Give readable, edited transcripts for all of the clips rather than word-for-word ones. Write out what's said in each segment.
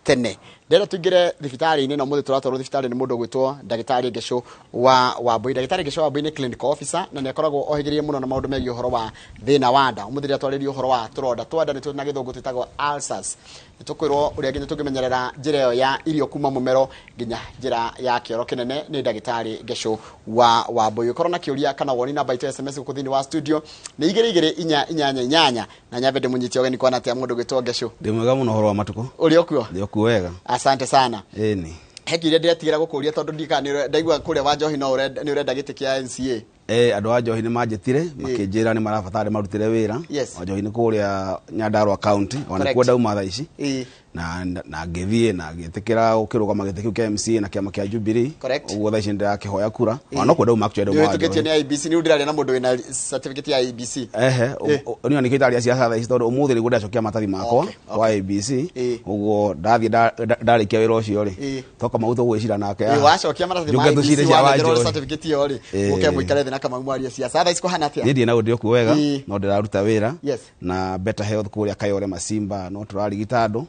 tene ndera tugire thibitari ine no muthi turatoro thibitari ni mundu gwitwo ndagitari Ngesho wa Mbui. Ndagitari Ngesho wa Mbui ni clinical officer na ni akoragwo ohigirie muno na maundu megie uhoro wa thina wa nda. Umuthi atwariri uhoro wa turonda ni tuna githungu twitagwo ulcers. Nitukwirwo uria nginya tungimenyerera njira yo ya irio kuma mumero nginya njira ya kioro kinene ni ndagitari Ngesho wa Mbui. Ukorwo na kiuria kana woni namba itu SMS ku thini wa studio ni igire inyanya na nyavede munyiti ogeni kwa natia mundu gwitwo Ngesho. Ndi mwega muno horo wa matuko. Uri okuo? Ndi okuo wega. Asante sana. Eni. Hekire ndetigira gukuria tondu ndikani ndaigua kuria wa Njohi no urenda giti kia NCA. Andu a Njohi ni manjetire makinjira ni marabatara marutire wira. Wa Njohi ni kuria Nyandarua county ona kwenda uma tha ici. Na ngithie na gitikira ukiruga magite kiu KMC na kiama kia Jubilee. Uguo tha ici ndira kihoya kura. Ona kwenda uma actually uma. Tukitie ni IBC ni ndirari na mundu wina certificate ya IBC. Oni ni kitari cia tha ici tondu umuthi ni gudacokia matathi makwa wa IBC. Uguo ndathie ndarikia wira ucio ri. Toka mauto gwicira nake. Wacokia matathi ma IBC wa certificate yo ri. Uke muikare na kama mwari cia tha ici kuhana atia. Ndi na undi okuwega no ndiraruta wira na Better Health kuria Kayore Masimba no turarigita andu.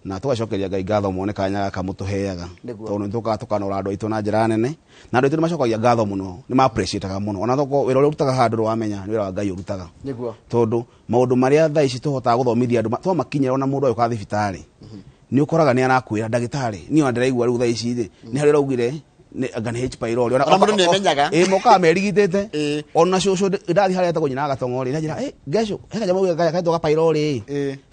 Na tugacokeria Ngai ngatho muone kanya kamutuheaga tondu nituka tukanora andu aitu na njira nene na andu aitu ni macokagia ngatho muno ni ma appreciate muno ona thoko wira uri rutaga handu wamenya ni wira wa Ngai urutaga niguo tondu maundu maria tha ici tuhota guthomithia andu to makinyira ona mundu ayo ka thibitari ni ukoraga ni anakwira ndagitari ni ona ndiraigua riu tha ici ri ni hari raugire ni agane H pylori ona mundu ni menyaga moka merigitete ona shosho ndathi hari atako nyina gatongori na njira Ngesho heka jamu gaito ga pylori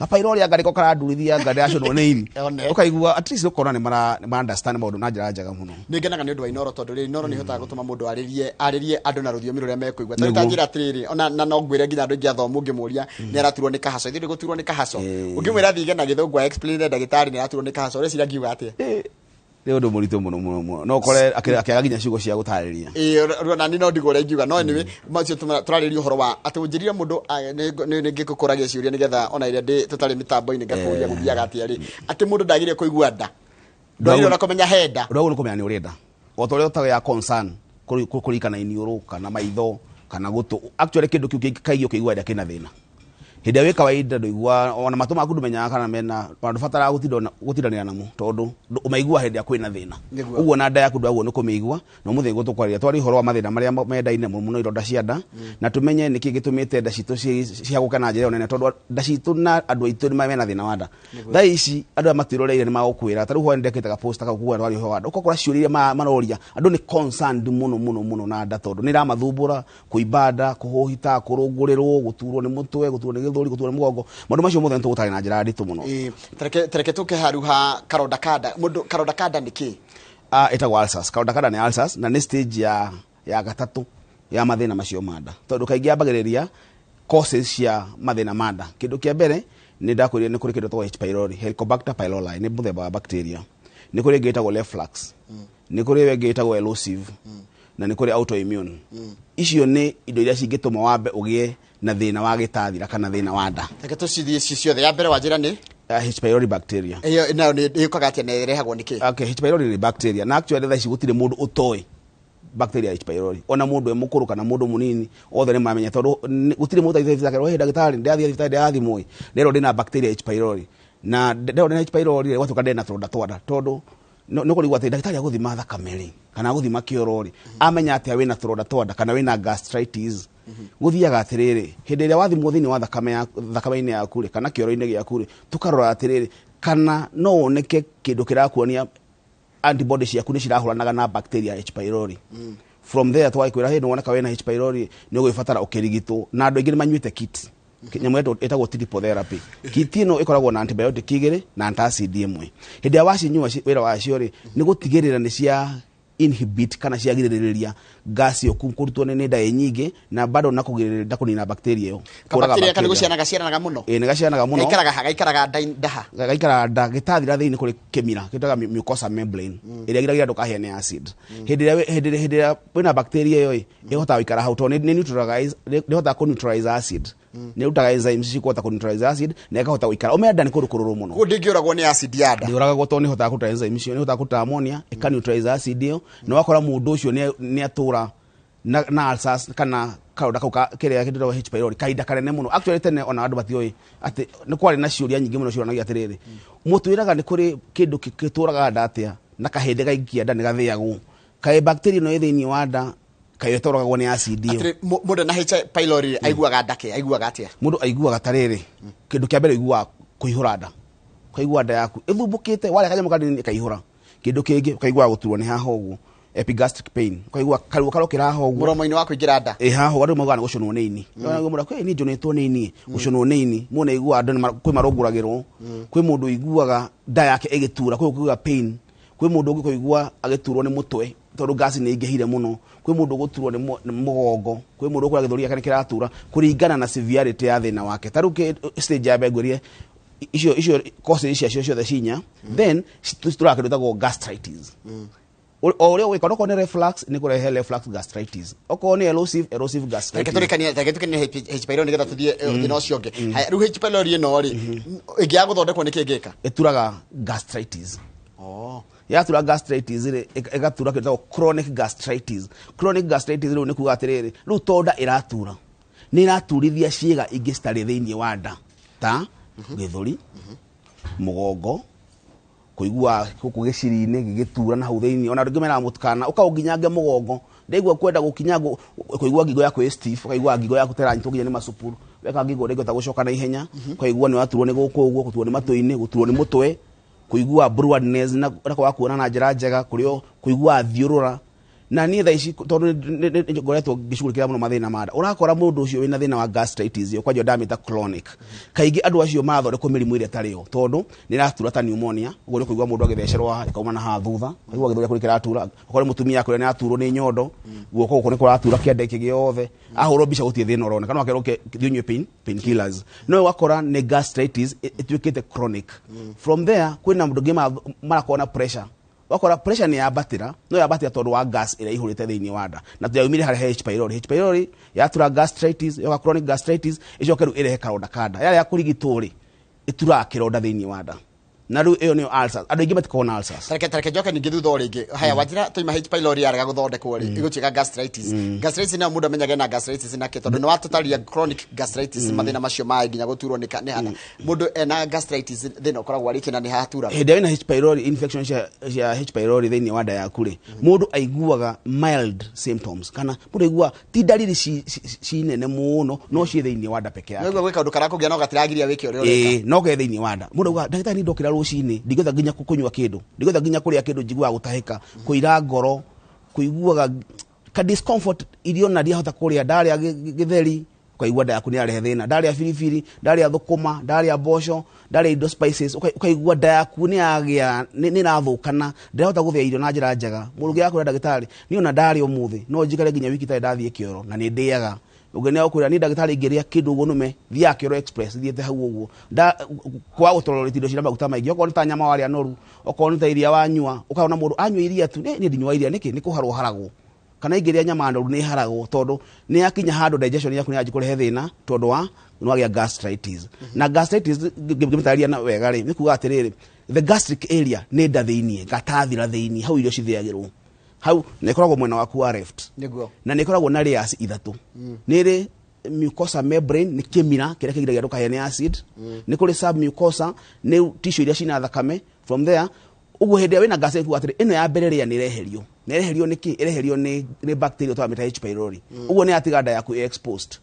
ga pylori agariko kara ndurithia ngade acio no neiri ukaigua at least ukona ni mara understand maundu na njira njaga muno ni ngenaga ni undu wa inoro tondu ri inoro ni hotaga gutuma mundu aririe andu na ruthiomi ruria mekuigua ta njira atiriri ona no ngwire nginya andu ingi athomu ngimuria ni araturwo ni kahaso ithu guturwo ni kahaso ungimwira thige na githungu explain ndagitari ni araturwo ni kahaso ri ciria ngiuga atia leo ndo murito muno no kore akiaga ginya ciugo cia gutariria rona ni no ndigore ngiuga no anyway macio turariria uhoro wa ati unjiria mundu ni ngikukuragia ciuria nigetha ona iria ndi tutari mitambo-ini ngakuria guthiaga atia ri ati mundu ndagirie kuigua nda ndwagire na kumenya henda ndwagire kumenya ni urenda o tore utaga ya concern kurikana iniuru kana maitho kana gutu actually kindu kiu kaigio kigua nda kina thina hinde we kawaida ndoigua ona matuma aku ndumenya kana mena wandu fatara gutidania namo tondu umaigua hinde akwina thina uguo na nda yaku ndwaguo nukumeigua no muthi gutukwaria twari horo wa mathina maria mendaine muno ironda cia nda na tumenye niki gitumite nda citu cia gukana njira nene tondu nda citu na andu aitu ni mena thina wa nda tha ici andu amatiroreire ni magukwira taru ho ndekete ka poster ka kuwa twari ho nda ukokora ciuriria manoria andu ni concerned muno na nda tondu ni ramathumbura kuibada kuhohita kurungurirwo guturwo ni mutwe guturwo ni thuri gutura mugongo maundu macio mothe ntugutari na njira nditu muno tereke tuke haruha karodakada mundu karodakada niki etagwo ulcers karodakada ni ulcers na ni stage ya gatatu ya mathina macio manda tondu kaingi ambagiriria causes cia mathina manda kindu kia mbere ni ndakuriria ni kuri kindu twa H pylori Helicobacter pylori ni muthemba wa bacteria ni kuri getagwo reflux ni kuri getagwo elusive na ni kuri autoimmune icio ni indo iria cingituma wambe ugie na thina wa gitathira kana thina wa nda reke tucithie ciothe ya mbere wa njira ni H pylori bacteria iyo na ni ikuga atia ne rehagwo niki H pylori ni bacteria na actually tha ici gutire mundu utoi bacteria H pylori ona mundu emukuru kana mundu munini othe ni mamenya tondu gutire mundu aithithaka we ndagitari ndathia thibitari ndathi moi lero ndina bacteria H pylori na ndero ndina H pylori watu kadena tronda twada tondu no kurigwa ati ndagitari aguthima thakame kana aguthima kiorori amenya ati wina tronda twada kana wina gastritis guthiaga atiriri hindi iria wathimwo thini wa thakame-ini yaku ri kana kioro-ini giaku ri tukarora atiriri kana no oneke kindu kirakuonia antibodies ciaku ni cirahuranaga na bacteria H pylori from there twakwira hindi woneka wena H pylori ni ugwibatara ukirigitwo na andu aingi ni manyuite kit nyamu etagwo triple therapy kit ino ikoragwo na antibiotic igiri na antacid imwe hindi ya wacinyua wira wacio ri ni gutigirira ni cia inhibit kana ciagiririria gas yo kurutwo ni nda nyingi na bado nakugirira kunina bacteria yo bacteria kana gucianaga muno ni gacianaga muno gaikaraga nda gitathira thiini kuri kemira kitaga mucosa membrane iria giragira ndukahe ni acid hindi wina bacteria yo ihota guikara hau to ni neutralize ku neutralize acid ni utaga enzymes cikota ku neutralize acid na ikahota guikara umenda ni kurukururu muno ndingiuragwo ni acid ya nda ndiuragwo to ni hota ku enzymes ni hota ku ammonia ika neutralize acid yo no wakora mundu ucio ni atura na ulcers kana karoda kauka kerea kindu H pylori kaida kanene muno actually tene ona andu batioi ati ni kwari na ciuria nyingi muno ciuranagia atiriri mutwiraga ni kuri kindu kituraga ndatia na kahinde gaikia nda ni gathiagwo kai bacteria no thiini wa nda kai toragwo ni acid iyo atiri mundu na H pylori aiguaga ndake aiguaga atia mundu aiguaga tariri kindu kia mbere aigua kuihura nda kaigua nda yaku ithumbukite wale kanyamo kadini kaihura kindu kingi kaigua guturwo ni haha uguo epigastric pain kaigua karuo karokira haha uguo muromo-ini wako igira nda haha andu mauga gucunwo ni ini no mundu kwe ni njonetwo ni ini gucunwo ni ini muna igua andu kwi maronguragirwo kwi mundu iguaga nda yake igitura kwi kuigua pain kwi mundu ungi kuigua agiturwo ni mutwe tondu gas ni ingihire muno kwi mundu guturwo ni mugongo kwi mundu kura githuri yake kiratura kuringana na severity ya thina wake taruke stage ya begwerie icio causes icio the cinya then tutura kindu gastritis o leo wikona kone reflux ni kurehe reflux gastritis oko ni erosive gastritis taketukania H pylori nigetha tuthie thina ucio ngi haya riu H pylori no ri ingia guthondekwo ni kingika eturaga gastritis yatura gastritis ri igatura kindu chronic gastritis ri ni kuga atiriri riu tonda iratura ni iraturithia ciiga ingi stari thiini wa nda ta githuri mugongo kuigua guku giciri-ini gigitura na hau thiini ona ngi mera mutukana ukaunginyange mugongo ndeigua kwenda gukinyango kuigua ngigo yaku e stiff ukaigua ngigo yaku teranyito nginya ni macupuru weka ngigo ndeigua ta gucoka na ihenya kuigua ni waturwo ni guku uguo guturwo ni matui-ini guturwo ni mutwe kuigua broadness na kwa kuona na njira njega kurio kuigua thiurura na ni tha ici tondu ngoretwo ngicugurikira muno mathina mada urakora mundu ucio wina thina wa gastritis yo kwajo damita chronic kaingi andu acio mathondekwo mirimu iria tario tondu ni ratura ta pneumonia ugo ni kuigua mundu agithecerwa ikauma na ha thutha kuigua githuri kuri kiratura ukore mutumia kuri ni aturwo ni nyondo guoko guko ni kuratura kiande kigiothe ahurwo bica gutie thina uroneka no akerwo thiunywe pain killers no wakora ni gastritis itwikite chronic from there kwina mundu ngima marakona pressure wakora pressure ni yabatira no yabatira tondu wa gas ira ihurite thiini wa nda na tuyaumire hari H pylori yatura gastritis yoga chronic gastritis icio keru irehe karonda kanda yale yakurigituri itura kironda thiini wa nda na riu iyo ni ulcers andu ingi matikona ulcers tareke joka ningi thutha ringi haya wajira toima H pylori yaraga guthondekwo ri iguchika gastritis na mundu amenyaga na gastritis na kitondu ni watutaria chronic gastritis mathina macio mai nginya guturwo ni hana mundu ena gastritis thina ukoragwo ari kina ni hatura hede na H pylori infection ya H pylori thiini wa nda yaku ri mundu aiguaga mild symptoms kana mundu aigua ti dalili ci nene muno no ci thiini wa nda peke yake no gwika undu karako gia no gatiragiria wiki uri ureka no ge thiini wa nda mundu auga ndagitari ndokira rucini ndigotha nginya kunywa kindu ndigotha nginya kuria kindu njigua gutahika kuira ngoro kuiguaga ka discomfort irio na dia hota kuria ndaria githeri ukaigua nda yaku ni arehe thina ndaria firifiri ndaria thukuma ndaria mboco ndaria indo spices ukaigua nda yaku ni agia ni rathukana ndahota guthia irio na njira njega murugi yaku ndagitari ni ona ndaria umuthi no njikare nginya wiki tari ndathie kioro na ni ndiaga ugene okwira ni ndagitari ngeria kindu uguo nume thia kioro express thiete hau uguo kwa gutorora tindo cira maguta maingi okoni ta nyama waria noru okoni ta iria wanyua ukaona mundu anyua iria tu ni ndinywa iria niki ni kuharwo haragwo kana ingeria nyama noru ni haragwo tondu ni akinya handu digestion yaku ni ajikurehe thina tondu wa nwagia gastritis na gastritis ngimitaria na wega ri ni kuga atiriri the gastric area ni nda thiini gatathira thiini hau irio cithiagirwo hau nekoragwo mwena waku wa left niguo na nekoragwo na layers ithatu niri mucosa membrane ni kimira kiria kigiragia ndukahe ni acid ni kuri submucosa ni tissue iria cina thakame from there uguo hende wina gastritis atiri ino ya mbere ria ni reherio niki ireherio ni bacteria twamita H pylori uguo ni atiga nda yaku exposed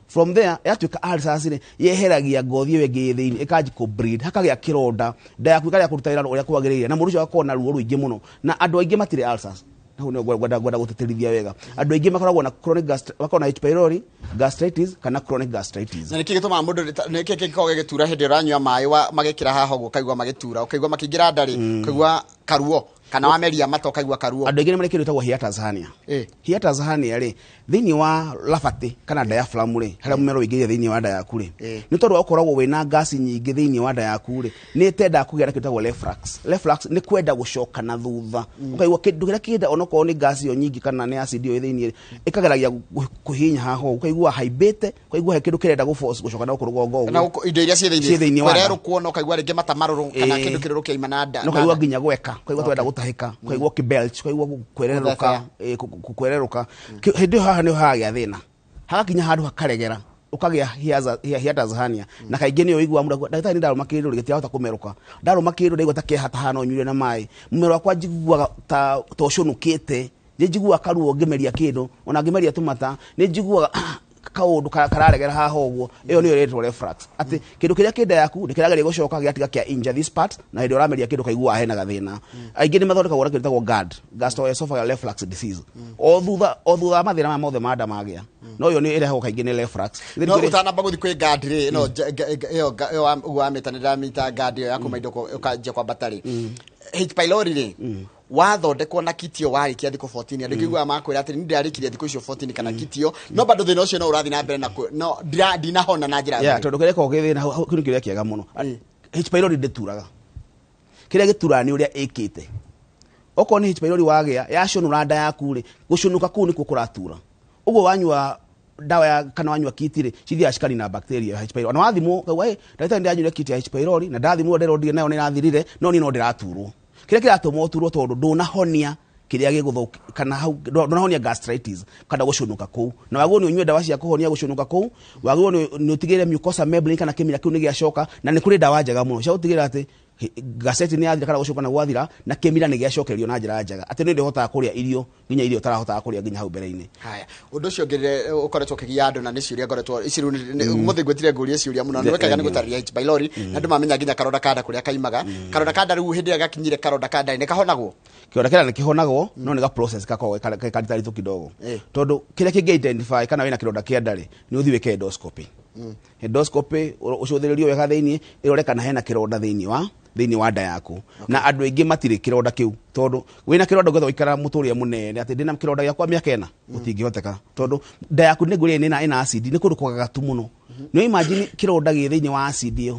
from there yatuika ulcers ni yeheragia ngothi we ngithiini ikaji ku breed hakagia kironda nda yaku ikaria kuruta wira uria kwagiriire na mundu ucio akona ruo ruingi muno na andu aingi matire ulcers na hune gwada guteterithia wega andu aingi makoragwo na chronic bakona H pylori gastritis kana chronic gastritis na niki gituma mundu niki kikoge gitura hindi uranyua mai magikira haha uguo kaigwa magitura ukaigwa makingira ndari kaigwa karuo kana wameria matoka igwa karuo andu aingi marekire tagwo hiatus hernia hiatus hernia ri thiini wa lafati kana diaphragm ri haria mumero ingiria thiini wa nda yaku ri ni tondu ukoragwo wina gas nyingi thiini wa nda yaku ri ni tenda kugia na kitagwo reflux ni kwenda gucoka na thutha ukaigwa kindu kiria kienda onoko ni gas yo nyingi kana ni acid yo thiini ikageragia kuhinya haha ukaigwa haibete ukaigwa kindu kirenda guforce gucoka na kurugongo na indo iria cie thiini kwerero kuona ukaigwa ringi matamaruru kana kindu kirurukia imanada no ukaigwa nginya gweka ukaigwa twenda gutahika ukaigua kibelch ukaigua kwereruka hindi haha ni hagia thina hagakinya handu hakaregera ukagia hiatas hernia na kaingĩ nĩ ũigua mũndũ ndagĩtarĩ ndarũma kĩndũ gĩtiahota kũmerũka ndarũma kĩndũ ndaigua ta kĩeha tahana ũnyuire na maĩ mũmero wakwa njiguaga ta ũcũnũkĩte nĩ njiguaga karuo ngĩmeria kĩndũ ona ngĩmeria tũmata nĩ njiguaga kaundu kararegera haha ũguo ĩyo nĩyo ĩretwo reflux atĩ kĩndũ kĩrĩa kĩnda yaku nĩ kĩragĩrĩria gũcoka gĩatiga kĩa injure this part na hĩndĩ ũrameria kĩndũ kaigua hena gathĩna aingĩ nĩ mathondekagwo na kĩndũ gĩtagwo GERD gastroesophageal reflux disease o thutha wa mathĩna maya mothe ma nda magĩa no yo nĩ ĩrehagwo kaingĩ nĩ reflux no utanamba guthi kwĩ GERD rĩ no ĩyo wamĩtanĩra mita GERD ĩyo yaku maindo ũkanjia kwambata rĩ H pylori rĩ wathondekwo na kitio warĩkia thikũ 14 andũ kĩiguaga makwĩra atĩ nĩ ndarĩkirie thikũ icio 14 kana kitio no bado thĩna ũcio no ũrathi na mbere na no ndinahona na njĩra ya tondũ kĩrĩa kĩrĩa kĩrĩa kĩrĩa kĩega mũno H pylori ndĩturaga kĩrĩa gĩturaga nĩ ũrĩa ĩkĩte okorwo nĩ H pylori wagĩa yaconũra nda yaku rĩ gũconũka kũu nĩkuo kũratura ũguo wanyua dawa ya kana wanyua kiti rĩ cithiaga cikanina bacteria H pylori na wathimwo kauga ndagĩtarĩ ndanyuire kiti ya H pylori na ndathimwo ndero ndirĩ nayo nĩ ĩrathirire no niĩ no ndĩraturwo kĩrĩa kĩratũma ũturwo tondũ ndũnahonia kĩrĩa gĩgũthũka kana hau ndũnahonia gastritis kana gũconoka kũu na wagwo nĩ unyue dawa cia kũhonia gũconoka kũu wagwo nĩ utigĩre mucosa membrane kana kĩmira kĩu nĩ gĩacoka na nĩ kũrĩ dawa njega mũno cia gũtigĩra atĩ gaseti nĩ yathira kana gũcoka na gwathira na kĩmira nĩ gĩacokerio na njĩra njega atĩ nĩ ndĩhotaga kũrĩa irio nginya irio tarahotaga kũrĩa nginya hau mbere-inĩ haya ũndũ ũcio ngĩrĩ ũkoretwo kĩgia andũ na nĩ ciũria ngoretwo iciru mũthĩ gwĩtire ngũria ciũria mũno nĩ wekaga nĩ gũtarĩria H pylori na andũ mamenya nginya karonda kanda kũrĩa kaimaga karonda kanda rĩu hĩndĩ ĩrĩa gakinyire karonda kanda nĩ kahonagwo kĩronda kĩrĩa nĩ kĩhonagwo no nĩ ga process kakoragwo karitaritũ kidogo tondũ kĩrĩa kĩngĩ identify kana wĩna kĩronda kĩa nda rĩ nĩ ũthiĩ wĩke endoscopy endoscopy ũcũthĩrĩrio wega thĩinĩ ĩrore kana hena kĩronda thĩinĩ wa nda yaku na andũ aingĩ matirĩ kĩronda kĩu tondũ wĩna kĩronda gwetha ũikara mũtũrĩre mũnene atĩ ndĩna kĩronda gĩakwa mĩaka ĩna gũtingĩhoteka tondũ nda yaku nĩ ngũrĩe ĩna acid nĩ kũndũ kwagagatu mũno nĩ imagine kĩronda gĩ thĩinĩ wa acid ĩyo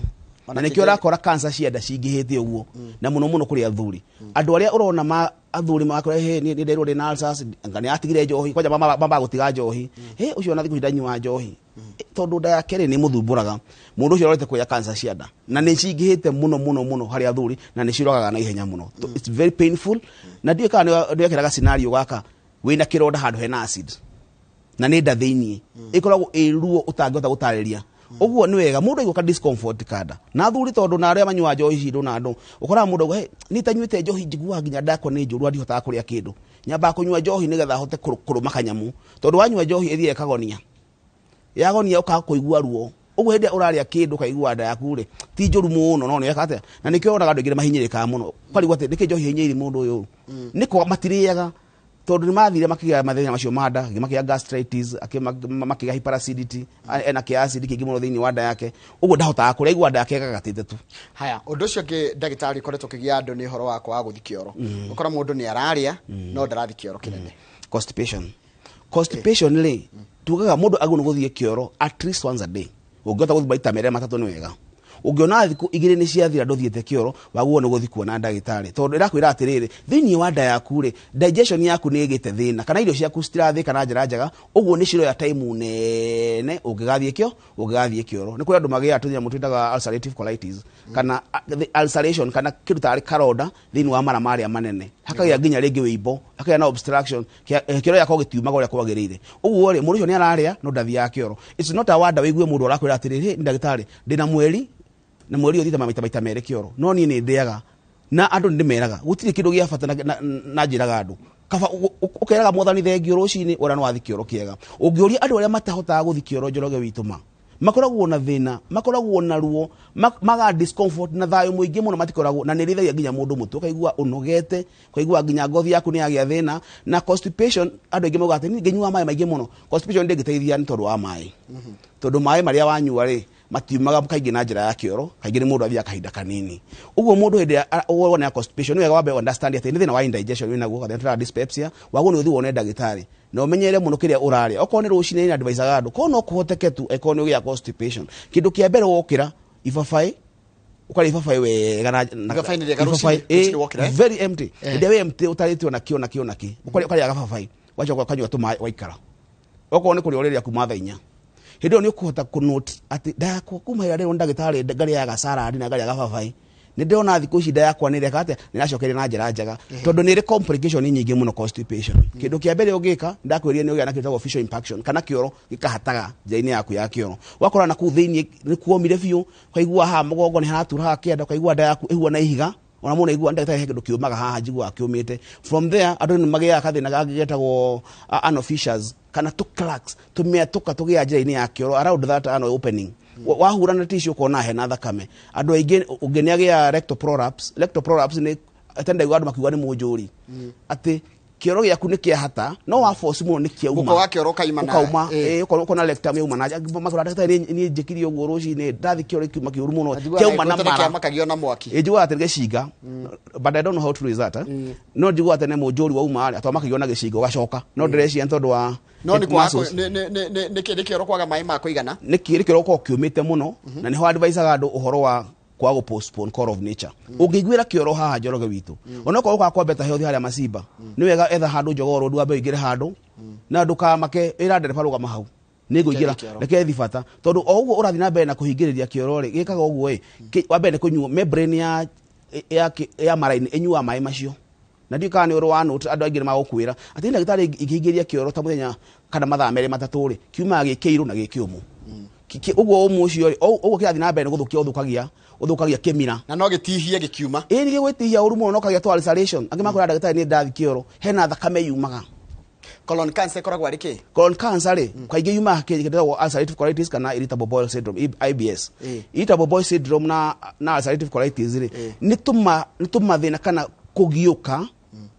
na nĩkĩo ũrakora cancer cia nda cingĩhĩte ũguo na mũno kũrĩ athuri andũ arĩa ũrona athuri makora nĩ nderwo ndĩ na ulcers ngani atigire njohi kwanja mama gũtiga njohi ũcio ona thikũ ndanyua njohi tondũ nda yake nĩ mũthumbũraga mũndũ ũcio arorete kũya cancer cia nda na nĩ cingĩhĩte mũno harĩ athuri na nĩ cirwagaga na ihenya mũno it's very painful na ndiĩ kana nĩ wekĩraga scenario gaka wĩna kĩronda handũ hena acid na nĩ nda thĩinĩ ĩkoragwo ĩruo ũtangĩhota gũtarĩria ũguo nĩ wega mũndũ aigua ka discomfort kada na athuri tondũ na arĩa manyua njohi cindũ na andũ ũkoraga mũndũ auga nĩ tanyuĩte njohi njiguaga nginya ndakwa nĩ njũru ndihotaga kũrĩa kĩndũ nyambaga kũnyua njohi nĩgetha hote kũrũma kanyamũ tondũ wanyua njohi ĩthiĩ ĩkagonia yagonia ũkaga kũigua ruo ũguo hĩndĩ ũrarĩa kĩndũ kaigua nda yaku rĩ ti njũru mũno no nĩ weka atĩa na nĩkĩo onaga andũ aingĩ mahinyĩrĩkaga mũno kwarigwo atĩ nĩkĩ njohi hinyĩrĩ mũndũ ũyũ nĩko matirĩaga tondũ nĩ mathire makĩgĩa mathĩna macio ma nda makĩgĩa gastritis makĩgĩa hyperacidity ena kĩ acid kĩingĩ mũno thĩinĩ wa nda yake ũguo ndahotaga kũrĩa igua nda yake gagatĩte tu haya ũndũ ũcio ũngĩ ndagĩtarĩ koretwo kĩgia andũ nĩ ũhoro wakwa wa gũthi kĩoro ũkora mũndũ nĩ ararĩa no ndarathi kĩoro kĩnene constipation rĩ tugaga mũndũ agũ nĩ gũthiĩ kĩoro at least once a day ũngĩhota gũthiĩ maita merĩ matatũ nĩ wega ũngĩona thikũ igĩrĩ nĩ ciathira ndũthiĩte kĩoro wagwo nĩ gũthiĩ kuona ndagĩtarĩ tondũ ĩrakwĩra atĩrĩrĩ thĩinĩ wa nda yaku rĩ digestion yaku nĩ ĩgĩte thĩna kana irio ciaku citirathĩka na njĩra njega ũguo nĩ ciroya time nene ũngĩgathiĩ kĩoro nĩ kũrĩ andũ magĩaga tũnyamũ twĩtaga ulcerative colitis kana ulceration kana kĩndũ tarĩ karonda thĩinĩ wa mara marĩa manene hakagĩa nginya rĩngĩ wĩimbo hakagĩa na obstruction kĩoro gĩakorwo gĩtiumaga ũrĩa kwagĩrĩire ũguo rĩ mũndũ ũcio nĩ ararĩa no ndathiaga kĩoro it's not a wonder wĩigue mũndũ arakwĩra atĩrĩrĩ ndagĩtarĩ ndĩna mweri na mweri ũthiĩte maita merĩ kĩoro no niĩ nĩ ndĩaga na andũ nĩ ndĩmeraga gũtirĩ kĩndũ gĩa bata na njĩraga andũ kaba ũkeraga mwathani thengio rũcinĩ ũrĩa nĩ wathi kĩoro kĩega ũngĩũria andũ arĩa matahotaga gũthi kĩoro Njoroge witũ makoragwo na thĩna makoragwo na ruo maga discomfort na thayũ mũingĩ mũno matikoragwo na nĩ rĩthagia nginya mũndũ mũtwe ũkaigua ũnogete ũkaigua nginya ngothi yaku nĩ yagĩa thĩna na constipation andũ aingĩ moigaga atĩ ngĩnyua maĩ maingĩ mũno constipation ndĩngĩteithia nĩ tondũ wa maĩ tondũ maĩ marĩa wanyua rĩ matiumaga kaingĩ na njĩra ya kĩoro kaingĩ nĩ mũndũ athiaga kahinda kanini ũguo mũndũ hĩndĩ wona constipation nĩ wega wambe understand atĩ nĩ thĩna wa indigestion wĩna guo kana dyspepsia wagwo nĩ ũthiĩ wone ndagĩtarĩ na ũmenyere mũno kĩrĩa ũrarĩa okorwo nĩ rũcinĩ na advice andũ korwo no kũhoteke tu okorwo nĩ ũgĩa constipation kĩndũ kĩa mbere wokĩra ibabaĩ ũkarĩa ibabaĩ wega na very empty hĩndĩ ĩyo empty ũtarĩtio na kĩ ũkarĩa gababaĩ wacoka ũkanyua tũmaĩ waikara okorwo nĩ kũrĩa ũrĩrĩa kuma thaa 4 hĩndĩ ĩyo nĩ ũkũhota kũnote atĩ nda yakwa kuma hĩndĩ ĩrĩa ndagĩtarĩ ngarĩaga salad na ngarĩa gababaĩ nä ndä thikå ici nda yakwa nä reka atä nä racokeria na njära njega tondå nä rä complication nyingä må no constipation kä ndå kä a mbere å gä ka ndakwä ria nä å gä a na kä tagwo visual impaction kana kä oro gä kahataga njĩra-inĩ yaku ya kä oro wakora na kuu thä-inĩ nä kuomire biå ukaigua haha mũgongo nĩ haratura haha kĩanda ukaigua nda yaku ĩhua na ihiga ona mũndũ aigua ndagĩtarĩ he kĩndũ kĩũmaga haha njiguaga kĩũmĩte from there andũ nĩ magĩaga gathĩna gangĩ getagwo anal fissures kana tũcracks tũmĩatũka tũgĩa njĩra-inĩ ya kĩoro around that anal opening wahurana tissue ukona hena thakame andũ aingĩ ũngĩnĩagĩa rectal prolapse nĩ atendaigua andũ makiuga nĩ mũnjũri atĩ kioro gĩaku nĩ kĩahata no wa force mũno nĩ kĩauma gũkwa kioro kauma ũkona rectum yauma na makora ndagĩtarĩ niĩ njĩkire ũguo rũcinĩ ndathi kioro kiuma kĩũru mũno kĩauma na mara makagio na mwaki njiguaga atĩ gĩcinga but I don't know how to result no njiguaga atĩ nĩ mũnjũri wauma atwa makagio na gĩcinga ũgacoka no ndĩreciria tondũ wa no nĩ kioro kwaga maĩ ma kũigana nĩ kioro gũkorwo kĩũmĩte mũno na nĩho advisaga andũ ũhoro wa kwaga postpone call of nature ũngĩiguĩra kĩoro haha Njoroge witũ onokorwo ũkaga kwambeta health harĩa macimba nĩ wega etha handũ Njogoo Road wambe ũingĩre handũ na ndũkamake ĩra ndereba rũgama hau nĩ ngũingĩra reke thi bata tondũ o ũguo ũrathiĩ na mbere na kũhingĩrĩria kĩoro rĩ gĩkaga ũguo wa mbere nĩ kũnyua membrane ya mara-inĩ ĩnyuaga maĩ macio na ndiũ kana nĩ ũrĩ wa note andũ aingĩ nĩ magũkwĩra atĩ ndagĩtarĩ ingĩhingĩria kĩoro ta mũthenya kana mathaa merĩ matatũ rĩ kiumaga gĩ kĩirũ na gĩ kĩũmũ ũguo ũmũ ũcio rĩ ũguo kĩrathiĩ na mbere nĩ gũthũkia ũthũkagia kĩmira na no gĩtihie gĩkiuma nĩ gĩgwĩtihia ũru mũno no kagĩa twa ulceration angĩ makwĩra ndagĩtarĩ nĩ ndathi kĩoro hena thakame yumaga colon cancer ĩkoragwo arĩ kĩ colon cancer rĩ kaingĩ yumaga kĩndũ ulcerative colitis kana irritable bowel syndrome IBS irritable bowel syndrome na ulcerative colitis rĩ nĩ tũmathĩna kana kũgiũka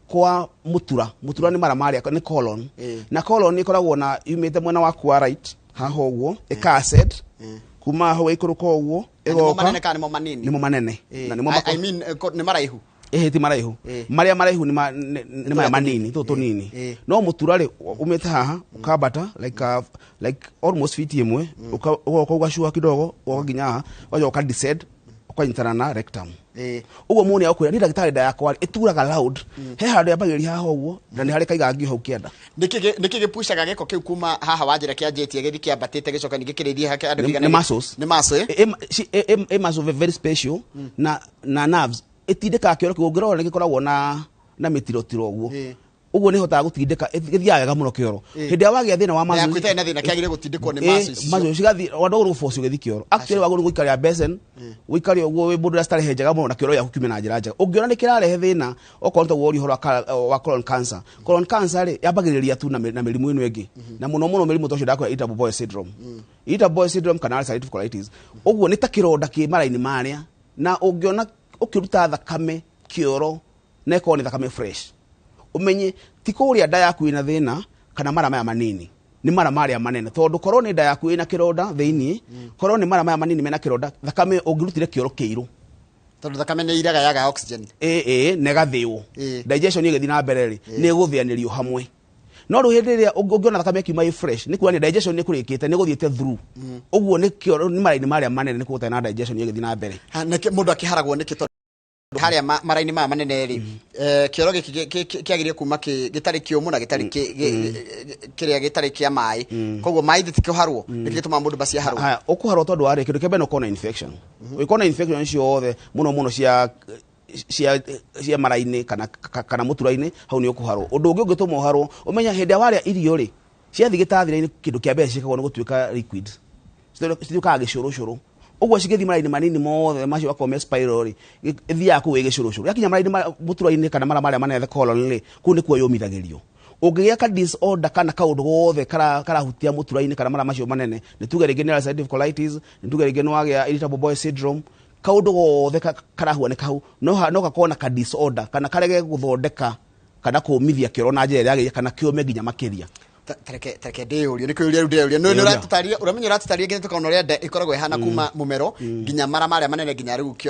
kwa mutura nĩ mara marĩa nĩ colon na colon nĩ ĩkoragwo na yumĩte mwena waku wa right haha ũguo ĩkacid kuma hau ĩkũrũka ũguo ĩgoka nĩmo manene na nĩ maraihu ti maraihu marĩa maraihu nĩ maya manini tũnini no mũtura rĩ umĩte haha ũkambata like almost feet ĩmwe ũgoka ũgacua kidogo ũgoka nginya haha ũgacoka descend ũkanyitana na rectum ũguo mũndũ nĩagũkwĩra nĩ ndagĩtarĩ nda yakwa ĩturaga loud he handũ yambagĩrĩria haha ũguo na nĩ harĩ kaigangio hau kĩanda nĩkĩ gĩpucaga gĩko kĩu kuma haha wanjĩra kĩanjĩtie gĩthi kĩambatĩte gĩcoka ningĩ kĩrĩthiĩ hake andũ nĩ muscles muscle very special na nerves ĩtindĩkaga kĩoro kĩu ũngĩrora nĩ gĩkoragwo na mĩtirotiro ũguo ũguo nĩ hotaga gũtindĩka ĩthiaga wega mũno kĩoro hĩndĩ ĩrĩa wagĩa thĩna wa muscle yakwĩte na thĩna kĩagĩrĩire gũtindĩkwo nĩ muscles muscles cigathiĩ wandũ gũforce ũgĩthiĩ kĩoro actually wagũrũ gũikaria basin gũikaria ũguo wĩ mũndũ ũrĩa citarĩ njega mũno na kĩoro gĩaku kiume na njĩra njega ũngĩona nĩ kĩrarehe thĩna okorwo nĩ taguo ũhoro wa colon cancer rĩ yambagĩrĩria tu na mĩrimũ ĩno ĩngĩ na mũno mĩrimũ ta ũcio ndakwĩra irritable bowel syndrome kana ulcerative colitis ũguo nĩ ta kĩronda kĩ mara-inĩ marĩa na ũngĩona ũkĩruta thakame kĩoro na ĩkorwo nĩ thakame fresh umenye ti kũrĩa nda yaku ĩna thĩna kana mara maya manini nĩ mara marĩa manene tondũ korwo nĩ nda yaku ĩna kĩronda thĩinĩ korwo nĩ mara maya manini mena kĩronda thakame ũngĩrutire kĩoro kĩirũ tondũ thakame nĩ iraga oxygen na ĩgathĩo digestion ĩgĩthiĩ na mbere rĩ nĩ ĩgũthĩanĩrio hamwe no rĩu hĩndĩ ĩrĩa ũngĩona thakame ĩkiuma ĩ fresh nĩ kuona digestion nĩ kũrĩkĩte nĩ gũthiĩte through ũguo nĩ kĩoro nĩ mara-inĩ marĩa manene nĩ kũgũtarĩ na digestion ĩgĩthiĩ na mbere mũndũ akĩharagwo nĩkĩ harĩa mara-inĩ maya manene rĩ kĩoro gĩkĩ kĩagĩrĩire kuma gĩtarĩ kĩũmũ na gĩtarĩ kĩrĩa gĩtarĩ kĩa maĩ koguo maĩ gĩtikĩharwo nĩkĩ gĩtũmaga mũndũ basi aharwo ũkũharwo tondũ wa rĩ kĩndũ kĩa mbere nĩ ũkorwo na infection ũngĩkorwo na infection ciothe mũno cia mara-inĩ kana mũtura-inĩ hau nĩ ũkũharwo ũndũ ũngĩ ũngĩtũma ũharwo ũmenya hĩndĩ ĩrĩa warĩa irio rĩ ciathiĩ gĩtathĩra-inĩ kĩndũ kĩa mbere ciĩkagwo nĩ gũtuĩka liquid cituĩkaga gĩcũrũcũrũ ũguo cigĩthiĩ mara-inĩ manini mothe macio akorwo me spiral rĩ ĩthiaga kũu ĩ gĩcũrũcũrũ yakinya mara-inĩ mũtura-inĩ kana mara marĩa manene colon rĩ kũu nĩkuo yũmithagĩrio ũngĩgĩa ka disorder kana kaũndũ gothe karahutia mũtura-inĩ kana mara macio manene nĩ tuge rĩngĩ nĩ ulcerative colitis nĩ tuge rĩngĩ nĩ wagĩa irritable bowel syndrome kaũndũ gothe karahuanĩka hau no gakorwo na ka disorder kana karege gũthondeka kana kũmithia kĩoro na njĩra ĩrĩa yagĩrĩire kana kĩũme nginya makĩria tareke ndĩũrio nĩ kũria rĩu ndĩũrio nĩ ũratũtarĩria ũramenya ũratũtarĩria nginya tũkaona ũrĩa nda ĩkoragwo ĩhana kuma mũmero nginya mara marĩa manene nginya rĩu